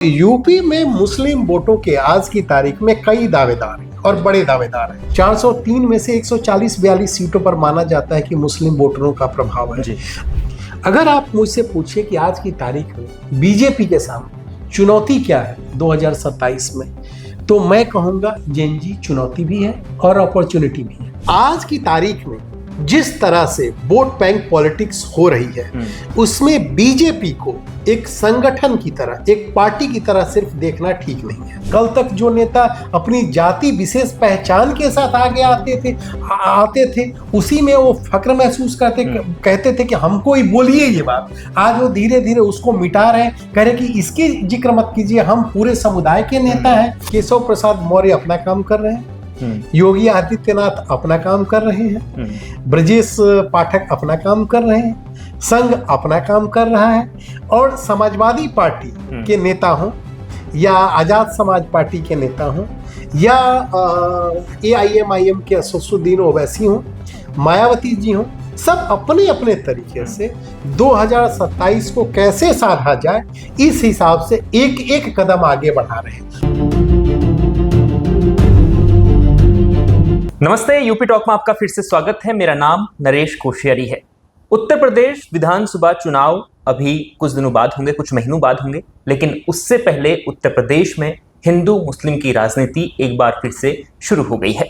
UP में मुस्लिम वोटों के आज की तारीख में कई दावेदार हैं और बड़े दावेदार हैं। 403 में से 140-42 सीटों पर माना जाता है कि मुस्लिम वोटरों का प्रभाव है। अगर आप मुझसे पूछे कि आज की तारीख में बीजेपी के सामने चुनौती क्या है 2027 में, तो मैं कहूंगा जेनजी चुनौती भी है और अपॉर्चुनिटी भी है। आज की तारीख में जिस तरह से वोट बैंक पॉलिटिक्स हो रही है, उसमें बीजेपी को एक संगठन की तरह, एक पार्टी की तरह सिर्फ देखना ठीक नहीं है। कल तक जो नेता अपनी जाति विशेष पहचान के साथ आगे आते थे, उसी में वो फक्र महसूस करते, कहते थे कि हमको ही बोलिए ये बात। आज वो धीरे धीरे उसको मिटा रहे हैं, कह रहे कि इसकी जिक्र मत कीजिए, हम पूरे समुदाय के नेता हैं। केशव प्रसाद मौर्य अपना काम कर रहे हैं, योगी आदित्यनाथ अपना काम कर रहे हैं, ब्रजेश पाठक अपना काम कर रहे हैं, संघ अपना काम कर रहा है, और समाजवादी पार्टी के नेता हों या आजाद समाज पार्टी के नेता हों या AIMIM के असदुद्दीन ओवैसी हों, मायावती जी हों, सब अपने अपने तरीके से 2027 को कैसे साधा जाए, इस हिसाब से एक एक कदम आगे बढ़ा रहे हैं। नमस्ते, यूपी टॉक में आपका फिर से स्वागत है। मेरा नाम नरेश कोश्यारी है। उत्तर प्रदेश विधानसभा चुनाव अभी कुछ दिनों बाद होंगे, कुछ महीनों बाद होंगे, लेकिन उससे पहले उत्तर प्रदेश में हिंदू मुस्लिम की राजनीति एक बार फिर से शुरू हो गई है।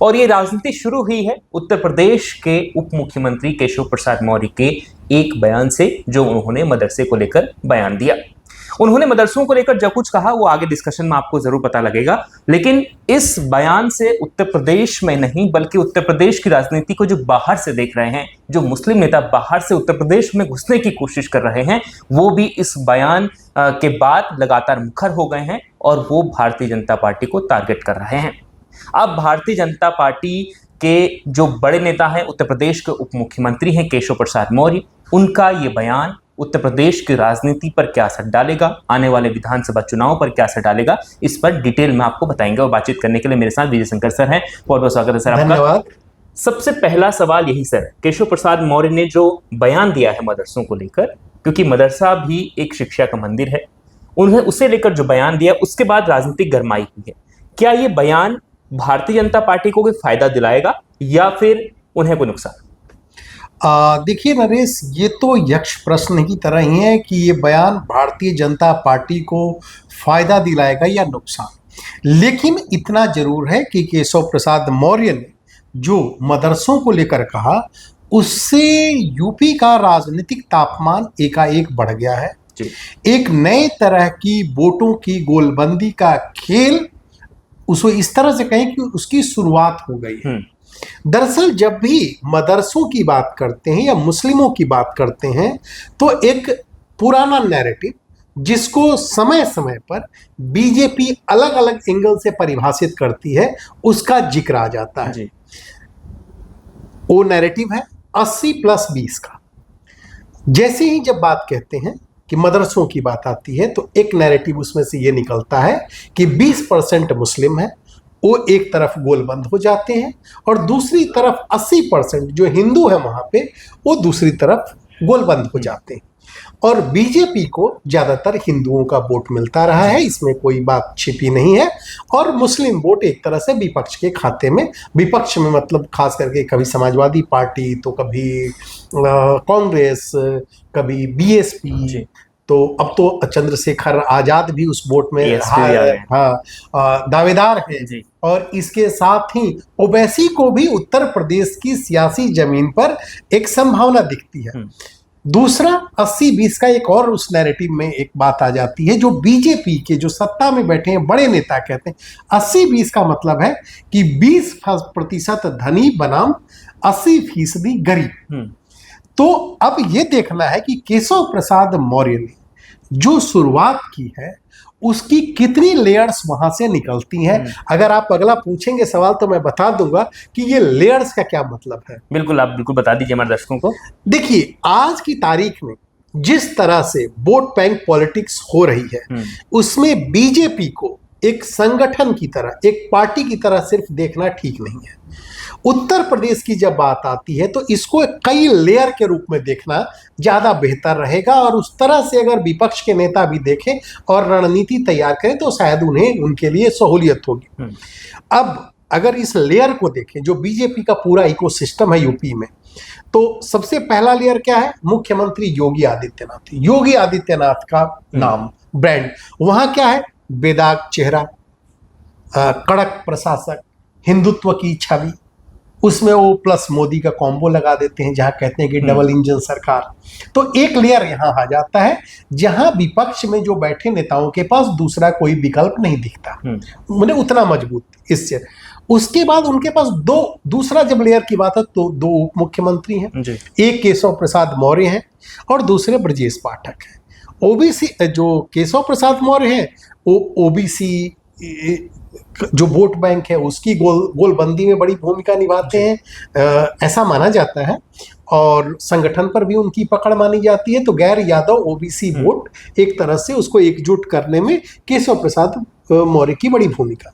और ये राजनीति शुरू हुई है उत्तर प्रदेश के उप मुख्यमंत्री केशव प्रसाद मौर्य के एक बयान से, जो उन्होंने मदरसे को लेकर बयान दिया। उन्होंने मदरसों को लेकर जो कुछ कहा वो आगे डिस्कशन में आपको जरूर पता लगेगा, लेकिन इस बयान से उत्तर प्रदेश में नहीं बल्कि उत्तर प्रदेश की राजनीति को जो बाहर से देख रहे हैं, जो मुस्लिम नेता बाहर से उत्तर प्रदेश में घुसने की कोशिश कर रहे हैं, वो भी इस बयान के बाद लगातार मुखर हो गए हैं और वो भारतीय जनता पार्टी को टारगेट कर रहे हैं। अब भारतीय जनता पार्टी के जो बड़े नेता हैं, उत्तर प्रदेश के उप मुख्यमंत्री हैं केशव प्रसाद मौर्य, उनका ये बयान उत्तर प्रदेश की राजनीति पर क्या असर डालेगा, आने वाले विधानसभा चुनाव पर क्या असर डालेगा, इस पर डिटेल में आपको बताएंगे। और बातचीत करने के लिए मेरे साथ विजय शंकर सर हैं। बहुत बहुत स्वागत है सर आपका। धन्यवाद। सबसे पहला सवाल यही सर, केशव प्रसाद मौर्य ने जो बयान दिया है मदरसों को लेकर, क्योंकि मदरसा भी एक शिक्षा का मंदिर है, उन्हें उसे लेकर जो बयान दिया उसके बाद राजनीतिक गरमाई हुई है। क्या ये बयान भारतीय जनता पार्टी को कोई फायदा दिलाएगा या फिर उन्हें कोई नुकसान? देखिए नरेश, ये तो यक्ष प्रश्न की तरह ही है कि ये बयान भारतीय जनता पार्टी को फायदा दिलाएगा या नुकसान। लेकिन इतना जरूर है कि केशव प्रसाद मौर्य ने जो मदरसों को लेकर कहा, उससे यूपी का राजनीतिक तापमान एकाएक बढ़ गया है। एक नए तरह की वोटों की गोलबंदी का खेल, उसको इस तरह से कहें कि उसकी शुरुआत हो गई है। दरअसल जब भी मदरसों की बात करते हैं या मुस्लिमों की बात करते हैं, तो एक पुराना नैरेटिव, जिसको समय समय पर बीजेपी अलग अलग एंगल से परिभाषित करती है, उसका जिक्र आ जाता है। वो नैरेटिव है 80+20 का। जैसे ही जब बात कहते हैं कि मदरसों की बात आती है, तो एक नैरेटिव उसमें से ये निकलता है कि 20% मुस्लिम है, वो एक तरफ गोलबंद हो जाते हैं, और दूसरी तरफ 80% जो हिंदू है वहां पे, वो दूसरी तरफ गोलबंद हो जाते हैं। और बीजेपी को ज्यादातर हिंदुओं का वोट मिलता रहा है, इसमें कोई बात छिपी नहीं है। और मुस्लिम वोट एक तरह से विपक्ष के खाते में, विपक्ष में मतलब खास करके कभी समाजवादी पार्टी, तो कभी कांग्रेस, कभी BSP, तो अब तो चंद्रशेखर आजाद भी उस वोट में दावेदार हैं। और इसके साथ ही ओवैसी को भी उत्तर प्रदेश की सियासी जमीन पर एक संभावना दिखती है। दूसरा 80-20 का एक और उस नैरेटिव में एक बात आ जाती है, जो बीजेपी के जो सत्ता में बैठे हैं बड़े नेता कहते हैं। 80-20 का मतलब है कि 20% धनी बनाम 80% गरीब। तो अब ये देखना है कि केशव प्रसाद मौर्य ने जो शुरुआत की है, उसकी कितनी लेयर्स वहां से निकलती हैं। अगर आप अगला पूछेंगे सवाल, तो मैं बता दूंगा कि ये लेयर्स का क्या मतलब है। बिल्कुल, आप बिल्कुल बता दीजिए हमारे दर्शकों को। देखिए, आज की तारीख में जिस तरह से वोट बैंक पॉलिटिक्स हो रही है, उसमें बीजेपी को एक संगठन की तरह, एक पार्टी की तरह सिर्फ देखना ठीक नहीं है। उत्तर प्रदेश की जब बात आती है तो इसको कई लेयर के रूप में देखना ज्यादा बेहतर रहेगा, और उस तरह से अगर विपक्ष के नेता भी देखें और रणनीति तैयार करें तो शायद उन्हें उनके लिए सहूलियत होगी। अब अगर इस लेयर को देखें जो बीजेपी का पूरा इकोसिस्टम है यूपी में, तो सबसे पहला लेयर क्या है? मुख्यमंत्री योगी आदित्यनाथ। योगी आदित्यनाथ का नाम, ब्रांड, वहां क्या है? बेदाग चेहरा, कड़क प्रशासक, हिंदुत्व की छवि, उसमें वो प्लस मोदी का कॉम्बो लगा देते हैं जहां कहते हैं कि डबल इंजन सरकार। तो एक लेयर यहां आ जाता है जहां विपक्ष में जो बैठे नेताओं के पास दूसरा कोई विकल्प नहीं दिखता, मतलब उतना मजबूत इससे। उसके बाद उनके पास दूसरा जब लेयर की बात है तो दो उप मुख्यमंत्री हैं, एक केशव प्रसाद मौर्य हैं और दूसरे ब्रजेश पाठक हैं। ओबीसी जो केशव प्रसाद मौर्य हैं वो ओबीसी जो वोट बैंक है उसकी गोलबंदी में बड़ी भूमिका निभाते हैं, ऐसा माना जाता है, और संगठन पर भी उनकी पकड़ मानी जाती है। तो गैर यादव ओबीसी वोट एक तरह से उसको एकजुट करने में केशव प्रसाद मौर्य की बड़ी भूमिका।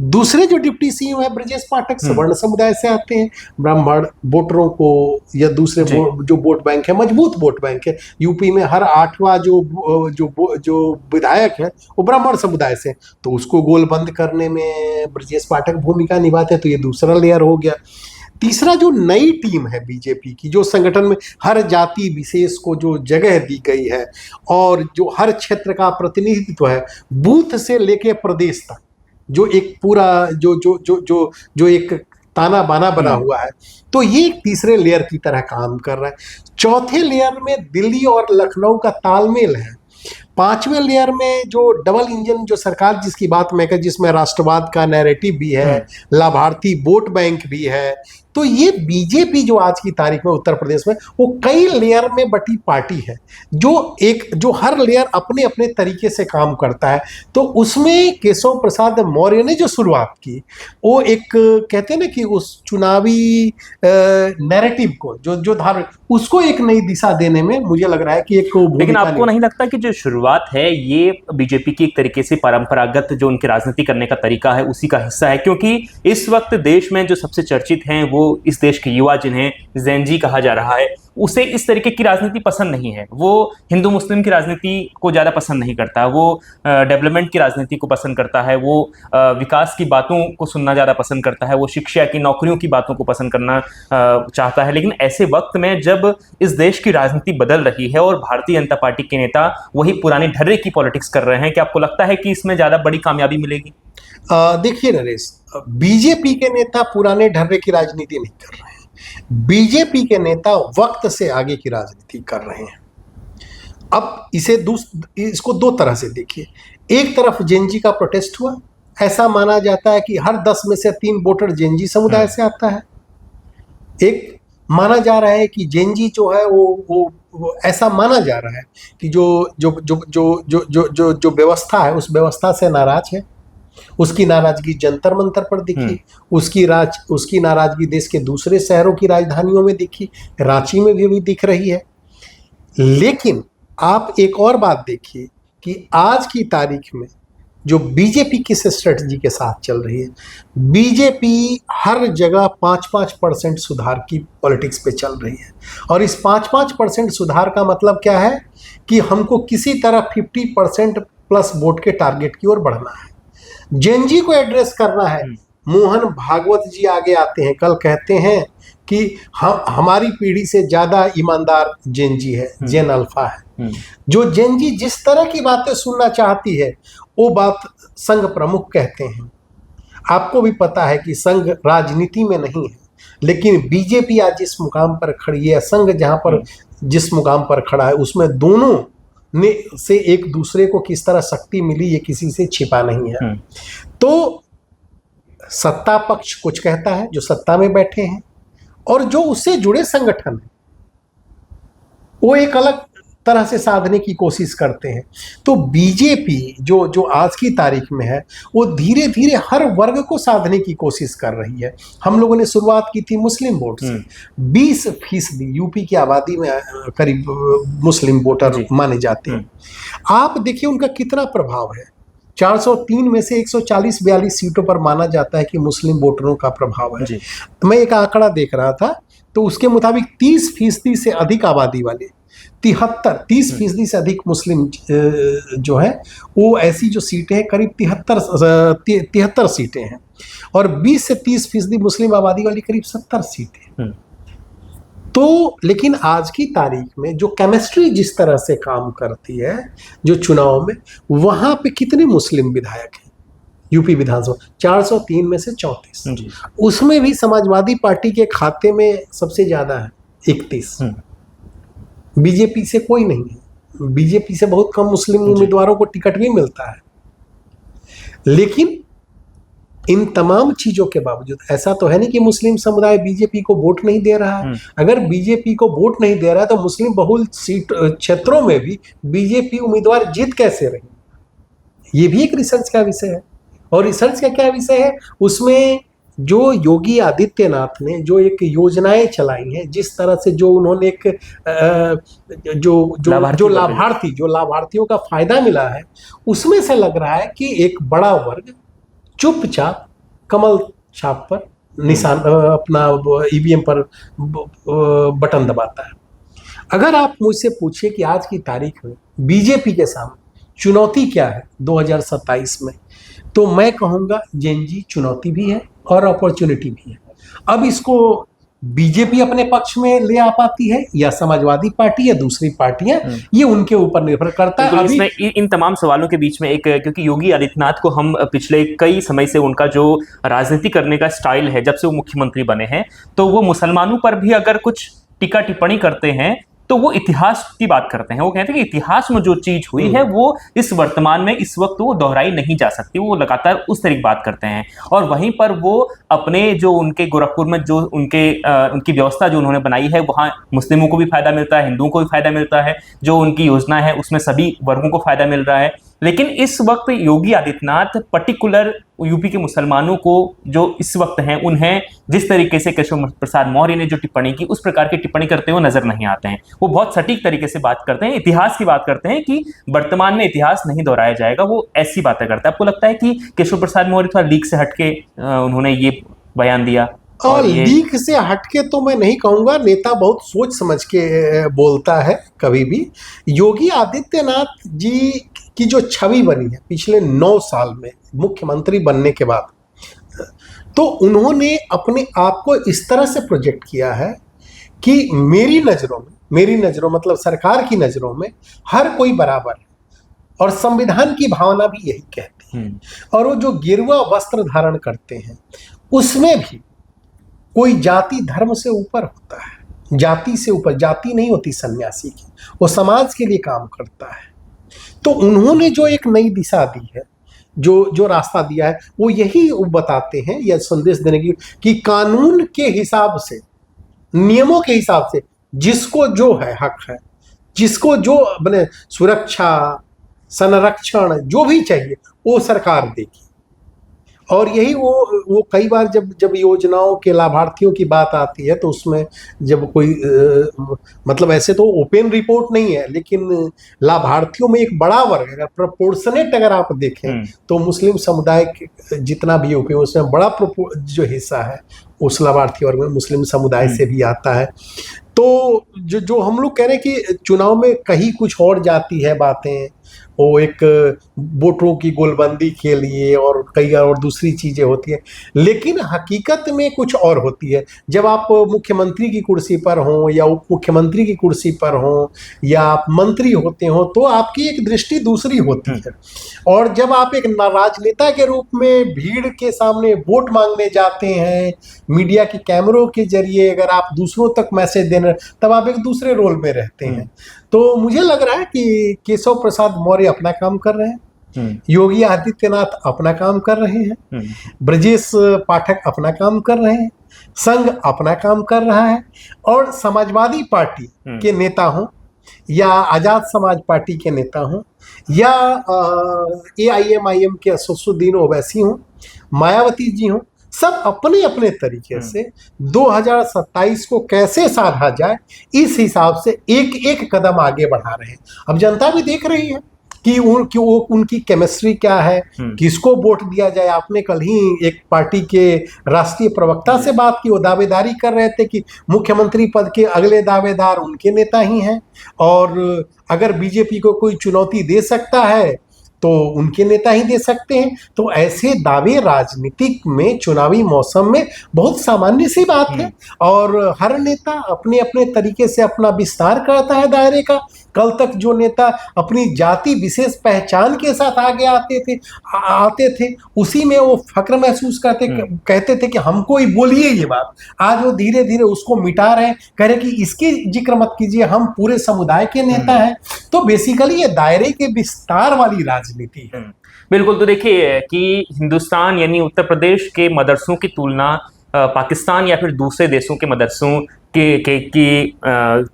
दूसरे जो डिप्टी सीएम है ब्रजेश पाठक सवर्ण समुदाय से आते हैं, ब्राह्मण वोटरों को या दूसरे जो वोट बैंक है, मजबूत वोट बैंक है यूपी में, हर 8वां जो विधायक है वो ब्राह्मण समुदाय से, तो उसको गोलबंद करने में ब्रजेश पाठक भूमिका निभाते हैं। तो ये दूसरा लेयर हो गया। तीसरा जो नई टीम है बीजेपी की, जो संगठन में हर जाति विशेष को जो जगह दी गई है और जो हर क्षेत्र का प्रतिनिधित्व है बूथ से लेके प्रदेश तक, जो एक पूरा जो एक ताना बाना बना हुआ है, तो ये एक तीसरे लेयर की तरह काम कर रहा है। चौथे लेयर में दिल्ली और लखनऊ का तालमेल है। पांचवें लेयर में जो डबल इंजन जो सरकार जिसकी बात मैं कर, जिसमें राष्ट्रवाद का नैरेटिव भी है, लाभार्थी वोट बैंक भी है, तो ये बीजेपी जो आज की तारीख में उत्तर प्रदेश में वो कई लेयर में बटी पार्टी है, जो हर लेयर अपने अपने तरीके से काम करता है। तो उसमें केशव प्रसाद मौर्य ने जो शुरुआत की वो एक कहते हैं ना कि उस चुनावी नैरेटिव को जो धारण, उसको एक नई दिशा देने में मुझे लग रहा है कि एक। लेकिन आपको नहीं लगता कि जो शुरुआत है ये बीजेपी की एक तरीके से परंपरागत जो उनकी राजनीति करने का तरीका है उसी का हिस्सा है? क्योंकि इस वक्त देश में जो सबसे चर्चित हैं वो इस देश के युवा, जिन्हें जेन जी कहा जा रहा है, उसे इस तरीके की राजनीति पसंद नहीं है। वो हिंदू मुस्लिम की राजनीति को ज़्यादा पसंद नहीं करता, वो डेवलपमेंट की राजनीति को पसंद करता है, वो विकास की बातों को सुनना ज़्यादा पसंद करता है, वो शिक्षा की, नौकरियों की बातों को पसंद करना चाहता है। लेकिन ऐसे वक्त में जब इस देश की राजनीति बदल रही है और भारतीय जनता पार्टी के नेता वही पुराने ढर्रे की पॉलिटिक्स कर रहे हैं, क्या आपको लगता है कि इसमें ज़्यादा बड़ी कामयाबी मिलेगी? देखिए नरेश, बीजेपी के नेता पुराने ढर्रे की राजनीति नहीं कर रहे हैं। बीजेपी के नेता वक्त से आगे की राजनीति कर रहे हैं। अब इसको दो तरह से देखिए। एक तरफ जेनजी का प्रोटेस्ट हुआ, ऐसा माना जाता है कि हर 10 में से 3 वोटर जेनजी समुदाय से आता है। एक माना जा रहा है कि जेनजी जो है वो ऐसा माना जा रहा है कि जो व्यवस्था है उस व्यवस्था से नाराज है। उसकी नाराजगी जंतर मंतर पर दिखी, उसकी नाराजगी देश के दूसरे शहरों की राजधानियों में दिखी, रांची में भी दिख रही है। लेकिन आप एक और बात देखिए कि आज की तारीख में जो बीजेपी किस स्ट्रेटजी के साथ चल रही है। बीजेपी हर जगह 5-5% सुधार की पॉलिटिक्स पे चल रही है, और इस 5-5% सुधार का मतलब क्या है कि हमको किसी तरह 50% प्लस वोट के टारगेट की ओर बढ़ना है, जेनजी को एड्रेस करना है। मोहन भागवत जी आगे आते हैं, कल कहते हैं कि हमारी पीढ़ी से ज्यादा ईमानदार जेनजी है, जेन अल्फा है। जो जेनजी जिस तरह की बातें सुनना चाहती है वो बात संघ प्रमुख कहते हैं। आपको भी पता है कि संघ राजनीति में नहीं है, लेकिन बीजेपी आज जिस मुकाम पर खड़ी है, संघ जहां पर जिस मुकाम पर खड़ा है, उसमें दोनों ने से एक दूसरे को किस तरह शक्ति मिली ये किसी से छिपा नहीं है। तो सत्ता पक्ष कुछ कहता है, जो सत्ता में बैठे हैं, और जो उससे जुड़े संगठन हैं वो एक अलग तरह से साधने की कोशिश करते हैं। तो बीजेपी जो आज की तारीख में है वो धीरे धीरे हर वर्ग को साधने की कोशिश कर रही है। हम लोगों ने शुरुआत की थी मुस्लिम वोट से। 20% यूपी की आबादी में करीब मुस्लिम वोटर माने जाते हैं। आप देखिए उनका कितना प्रभाव है। 403 में से 140-42 सीटों पर माना जाता है कि मुस्लिम वोटरों का प्रभाव है। तो मैं एक आंकड़ा देख रहा था, तो उसके मुताबिक 30% से अधिक आबादी वाले 30% से अधिक मुस्लिम जो है वो ऐसी जो सीटें हैं करीब 73 सीटें हैं, और 20 से 30% मुस्लिम आबादी वाली करीब 70 सीटें। तो लेकिन आज की तारीख में जो केमिस्ट्री जिस तरह से काम करती है जो चुनाव में, वहां पे कितने मुस्लिम विधायक हैं यूपी विधानसभा? 403 में से 34, उसमें भी समाजवादी पार्टी के खाते में सबसे ज्यादा है 31। बीजेपी से कोई नहीं है, बीजेपी से बहुत कम मुस्लिम उम्मीदवारों को टिकट भी मिलता है। लेकिन इन तमाम चीजों के बावजूद ऐसा तो है नहीं कि मुस्लिम समुदाय बीजेपी को वोट नहीं दे रहा है। अगर बीजेपी को वोट नहीं दे रहा है तो मुस्लिम बहुल सीट क्षेत्रों में भी बीजेपी उम्मीदवार जीत कैसे रही, ये भी एक रिसर्च का विषय है। और रिसर्च का क्या विषय है, उसमें जो योगी आदित्यनाथ ने जो एक योजनाएं चलाई हैं, जिस तरह से जो उन्होंने एक जो लाभार्थियों का फायदा मिला है, उसमें से लग रहा है कि एक बड़ा वर्ग चुपचाप कमल छाप पर निशान अपना ईवीएम पर बटन दबाता है। अगर आप मुझसे पूछे कि आज की तारीख में बीजेपी के सामने चुनौती क्या है 2027 में, तो मैं कहूंगा जेएनजी चुनौती भी है और अपॉर्चुनिटी भी है। अब इसको बीजेपी अपने पक्ष में ले आ पाती है या समाजवादी पार्टी या दूसरी पार्टियां, ये उनके ऊपर निर्भर करता है। अभी इसमें इन तमाम सवालों के बीच में एक, क्योंकि योगी आदित्यनाथ को हम पिछले कई समय से उनका जो राजनीति करने का स्टाइल है, जब से वो मुख्यमंत्री बने हैं, तो वो मुसलमानों पर भी अगर कुछ टीका टिप्पणी करते हैं तो वो इतिहास की बात करते हैं। वो कहते हैं कि इतिहास में जो चीज हुई है वो इस वर्तमान में इस वक्त वो दोहराई नहीं जा सकती। वो लगातार उस तरीके बात करते हैं, और वहीं पर वो अपने जो उनके गोरखपुर में जो उनकी व्यवस्था जो उन्होंने बनाई है, वहाँ मुस्लिमों को भी फायदा मिलता है, हिंदुओं को भी फायदा मिलता है। जो उनकी योजना है उसमें सभी वर्गों को फायदा मिल रहा है। लेकिन इस वक्त योगी आदित्यनाथ पर्टिकुलर यूपी के मुसलमानों को जो इस वक्त हैं, उन्हें जिस तरीके से केशव प्रसाद मौर्य ने जो टिप्पणी की, उस प्रकार की टिप्पणी करते हुए नजर नहीं आते हैं। वो बहुत सटीक तरीके से बात करते हैं, इतिहास की बात करते हैं कि वर्तमान में इतिहास नहीं दोहराया जाएगा, वो ऐसी बातें करते हैं। आपको लगता है कि केशव प्रसाद मौर्य थोड़ा लीक से हटके उन्होंने ये बयान दिया? और लीक से हटके तो मैं नहीं कहूंगा, नेता बहुत सोच समझ के बोलता है कभी भी। योगी आदित्यनाथ जी की जो छवि बनी है पिछले 9 साल में मुख्यमंत्री बनने के बाद, तो उन्होंने अपने आप को इस तरह से प्रोजेक्ट किया है कि मेरी नज़रों मतलब सरकार की नज़रों में हर कोई बराबर है, और संविधान की भावना भी यही कहती है। और वो जो गिरवा वस्त्र धारण करते हैं उसमें भी कोई जाति धर्म से ऊपर होता है, जाति से ऊपर, जाति नहीं होती सन्यासी की, वो समाज के लिए काम करता है। तो उन्होंने जो एक नई दिशा दी है, जो रास्ता दिया है, वो यही बताते हैं या संदेश देने की कि कानून के हिसाब से, नियमों के हिसाब से जिसको जो है हक है, जिसको जो अपने सुरक्षा संरक्षण जो भी चाहिए वो सरकार देगी। और यही वो कई बार जब योजनाओं के लाभार्थियों की बात आती है तो उसमें जब कोई मतलब ऐसे तो ओपन रिपोर्ट नहीं है, लेकिन लाभार्थियों में एक बड़ा वर्ग, अगर प्रोपोर्शनेट अगर आप देखें तो मुस्लिम समुदाय जितना भी यूपी उसमें बड़ा जो हिस्सा है उस लाभार्थी वर्ग में मुस्लिम समुदाय से भी आता है। तो जो हम लोग कह रहे हैं कि चुनाव में कहीं कुछ और जाती है बातें, वो एक वोटरों की गोलबंदी के लिए और कई और दूसरी चीज़ें होती है, लेकिन हकीकत में कुछ और होती है। जब आप मुख्यमंत्री की कुर्सी पर हों या उप मुख्यमंत्री की कुर्सी पर हों या आप मंत्री होते हो तो आपकी एक दृष्टि दूसरी होती है। और जब आप एक राजनेता के रूप में भीड़ के सामने वोट मांगने जाते हैं, मीडिया के कैमरों के जरिए अगर आप दूसरों तक मैसेज देने, तब आप एक दूसरे रोल में रहते हैं। तो मुझे लग रहा है कि केशव प्रसाद मौर्य अपना काम कर रहे हैं, योगी आदित्यनाथ अपना काम कर रहे हैं, ब्रजेश पाठक अपना काम कर रहे हैं, संघ अपना काम कर रहा है, और समाजवादी पार्टी के नेता हों या आजाद समाज पार्टी के नेता हों या AIMIM के असदुद्दीन ओवैसी हों, मायावती जी हों, सब अपने अपने तरीके से 2027 को कैसे साधा जाए इस हिसाब से एक एक कदम आगे बढ़ा रहे हैं। अब जनता भी देख रही है, कि वो उनकी केमिस्ट्री क्या है, किसको वोट दिया जाए। आपने कल ही एक पार्टी के राष्ट्रीय प्रवक्ता से बात की, वो दावेदारी कर रहे थे कि मुख्यमंत्री पद के अगले दावेदार उनके नेता ही हैं, और अगर बीजेपी को कोई चुनौती दे सकता है तो उनके नेता ही दे सकते हैं। तो ऐसे दावे राजनीतिक में चुनावी मौसम में बहुत सामान्य सी बात है, और हर नेता अपने अपने तरीके से अपना विस्तार करता है दायरे का। कल तक जो नेता अपनी जाति विशेष पहचान के साथ आगे आते थे उसी में वो फक्र महसूस कहते थे कि हमको ही बोलिए ये बात। आज वो धीरे धीरे उसको मिटा रहे हैं, कह रहे कि इसकी जिक्र मत कीजिए, हम पूरे समुदाय के नेता हैं। तो बेसिकली ये दायरे के विस्तार वाली राजनीति है। बिल्कुल। तो देखिए कि हिंदुस्तान यानी उत्तर प्रदेश के मदरसों की तुलना पाकिस्तान या फिर दूसरे देशों के मदरसों की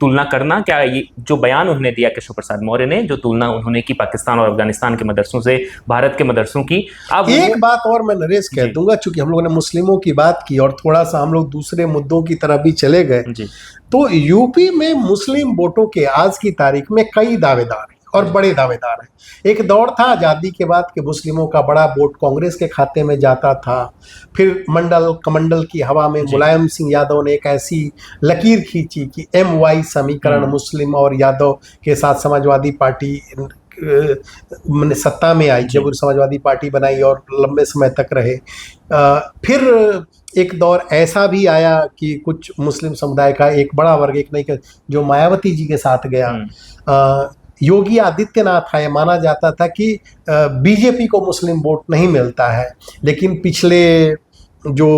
तुलना करना, क्या ये जो बयान उन्होंने दिया केशव प्रसाद मौर्य ने, जो तुलना उन्होंने की पाकिस्तान और अफगानिस्तान के मदरसों से भारत के मदरसों की। अब एक बात और मैं नरेश कह दूंगा, चूंकि हम लोगों ने मुस्लिमों की बात की और थोड़ा सा हम लोग दूसरे मुद्दों की तरफ भी चले गए, तो यूपी में मुस्लिम वोटों के आज की तारीख में कई दावेदार और बड़े दावेदार हैं। एक दौर था आज़ादी के बाद कि मुस्लिमों का बड़ा वोट कांग्रेस के खाते में जाता था। फिर मंडल कमंडल की हवा में मुलायम सिंह यादव ने एक ऐसी लकीर खींची कि MY समीकरण मुस्लिम और यादव के साथ समाजवादी पार्टी सत्ता में आई, जब समाजवादी पार्टी बनाई और लंबे समय तक रहे। फिर एक दौर ऐसा भी आया कि कुछ मुस्लिम समुदाय का एक बड़ा वर्ग, एक नहीं जो मायावती जी के साथ गया। योगी आदित्यनाथ है, माना जाता था कि बीजेपी को मुस्लिम वोट नहीं मिलता है, लेकिन पिछले जो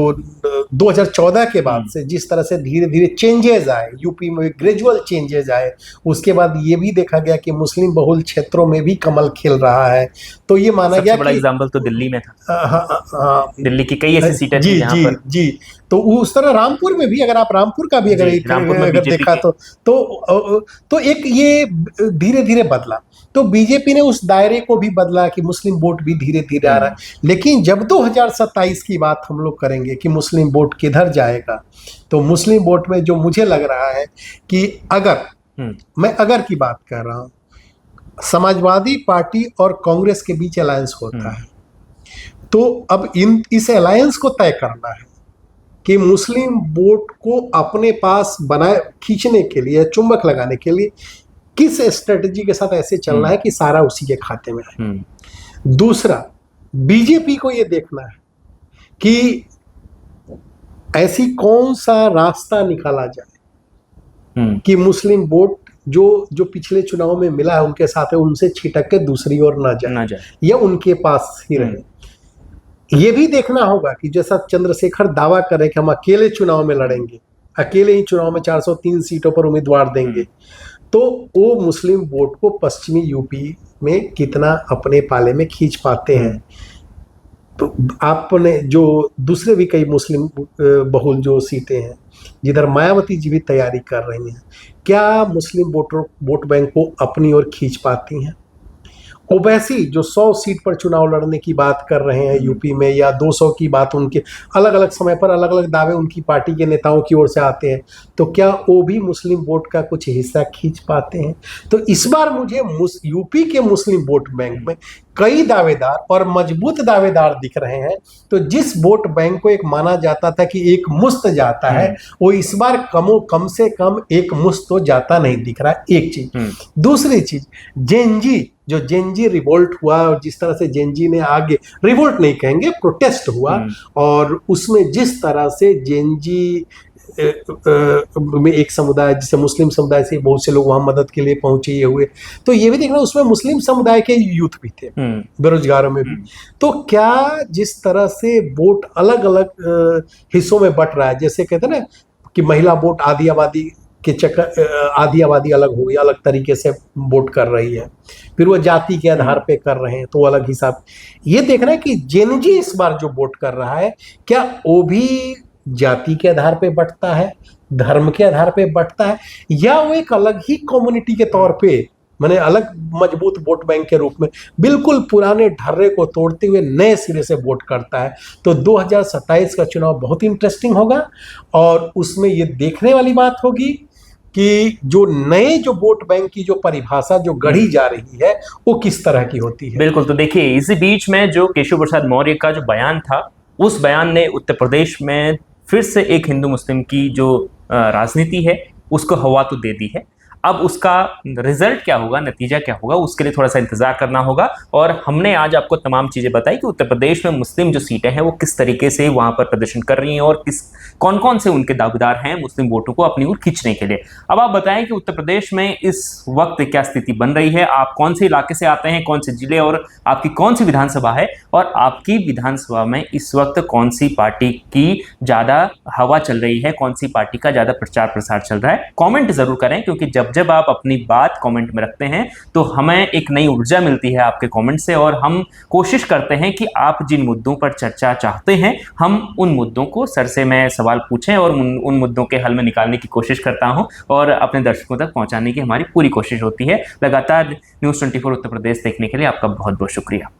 2014 के बाद से जिस तरह से धीरे धीरे चेंजेस आए यूपी में, ग्रेजुअल चेंजेस आए, उसके बाद ये भी देखा गया कि मुस्लिम बहुल क्षेत्रों में भी कमल खिल रहा है। तो ये माना गया बड़ा एग्जाम्पल तो दिल्ली में था। दिल्ली की कई ऐसी सीटें थी जहां पर जी। तो उस तरह रामपुर में भी, अगर आप रामपुर का भी अगर देखा तो एक ये धीरे धीरे बदला। तो बीजेपी ने उस दायरे को भी बदला कि मुस्लिम वोट भी धीरे धीरे आ रहा है। लेकिन जब 2027 की बात हम लोग करेंगे कि मुस्लिम वोट किधर जाएगा, तो मुस्लिम वोट में जो मुझे लग रहा है कि मैं की बात कर रहा हूं, समाजवादी पार्टी और कांग्रेस के बीच अलायंस होता है, तो अब इस अलायंस को तय करना है कि मुस्लिम वोट को अपने पास बनाए खींचने के लिए, चुंबक लगाने के लिए किस स्ट्रेटजी के साथ ऐसे चलना है कि सारा उसी के खाते में आए। दूसरा, बीजेपी को यह देखना है कि ऐसी कौन सा रास्ता निकाला जाए कि मुस्लिम वोट जो पिछले चुनाव में मिला है उनके साथ है, उनसे छिटक के दूसरी ओर ना जाए या उनके पास ही रहे। ये भी देखना होगा कि जैसा चंद्रशेखर दावा करे कि हम अकेले चुनाव में लड़ेंगे, अकेले ही चुनाव में 403 सीटों पर उम्मीदवार देंगे, तो वो मुस्लिम वोट को पश्चिमी यूपी में कितना अपने पाले में खींच पाते हैं। तो आपने जो दूसरे भी कई मुस्लिम बहुल जो सीटें हैं जिधर मायावती जी भी तैयारी कर रही हैं, क्या मुस्लिम वोट बैंक को अपनी ओर खींच पाती हैं? ओवैसी जो 100 सीट पर चुनाव लड़ने की बात कर रहे हैं यूपी में, या 200 की बात, उनके अलग अलग समय पर अलग अलग दावे उनकी पार्टी के नेताओं की ओर से आते हैं, तो क्या वो भी मुस्लिम वोट का कुछ हिस्सा खींच पाते हैं? तो इस बार मुझे यूपी के मुस्लिम वोट बैंक में कई दावेदार और मजबूत दावेदार दिख रहे हैं। तो जिस वोट बैंक को एक माना जाता था कि एक मुश्त जाता है, वो इस बार कम से कम एक मुश्त तो जाता नहीं दिख रहा। एक चीज। दूसरी चीज, जेनजी रिवोल्ट हुआ, और जिस तरह से जेनजी ने आगे, रिवोल्ट नहीं कहेंगे, प्रोटेस्ट हुआ, और उसमें जिस तरह से जेनजी में एक समुदाय जिसे मुस्लिम समुदाय से बहुत से लोग वहां मदद के लिए पहुंचे हुए, तो ये भी देखना उसमें मुस्लिम समुदाय के यूथ भी थे, बेरोजगारों में भी। तो क्या जिस तरह से वोट अलग अलग हिस्सों में बट रहा है, जैसे कहते हैं ना कि महिला वोट आधी आबादी के चक्कर, आधी आबादी अलग हो गई, अलग तरीके से वोट कर रही है, फिर वो जाति के आधार पे कर रहे हैं, तो अलग हिसाब। ये देखना है कि जेनजी इस बार जो वोट कर रहा है, क्या वो भी जाति के आधार पे बंटता है, धर्म के आधार पे बंटता है, या वो एक अलग ही कम्युनिटी के तौर पे, माने अलग मजबूत वोट बैंक के रूप में बिल्कुल पुराने ढर्रे को तोड़ते हुए नए सिरे से वोट करता है। तो 2027 का चुनाव बहुत इंटरेस्टिंग होगा, और उसमें ये देखने वाली बात होगी कि जो नए जो वोट बैंक की जो परिभाषा जो गढ़ी जा रही है वो किस तरह की होती है। बिल्कुल। तो देखिए, इसी बीच में जो केशव प्रसाद मौर्य का जो बयान था, उस बयान ने उत्तर प्रदेश में फिर से एक हिंदू मुस्लिम की जो राजनीति है उसको हवा तो दे दी है। अब उसका रिजल्ट क्या होगा, नतीजा क्या होगा, उसके लिए थोड़ा सा इंतजार करना होगा। और हमने आज आपको तमाम चीजें बताई कि उत्तर प्रदेश में मुस्लिम जो सीटें हैं वो किस तरीके से वहां पर प्रदर्शन कर रही हैं और कौन कौन से उनके दावेदार हैं मुस्लिम वोटों को अपनी ओर खींचने के लिए। अब आप बताएं कि उत्तर प्रदेश में इस वक्त क्या स्थिति बन रही है, आप कौन से इलाके से आते हैं, कौन से जिले, और आपकी कौन सी विधानसभा है, और आपकी विधानसभा में इस वक्त कौन सी पार्टी की ज्यादा हवा चल रही है, कौन सी पार्टी का ज्यादा प्रचार प्रसार चल रहा है। कॉमेंट जरूर करें, क्योंकि जब आप अपनी बात कमेंट में रखते हैं तो हमें एक नई ऊर्जा मिलती है आपके कमेंट से, और हम कोशिश करते हैं कि आप जिन मुद्दों पर चर्चा चाहते हैं हम उन मुद्दों को सर से मैं सवाल पूछें और उन मुद्दों के हल में निकालने की कोशिश करता हूं और अपने दर्शकों तक पहुंचाने की हमारी पूरी कोशिश होती है। लगातार न्यूज़ 24 उत्तर प्रदेश देखने के लिए आपका बहुत बहुत शुक्रिया।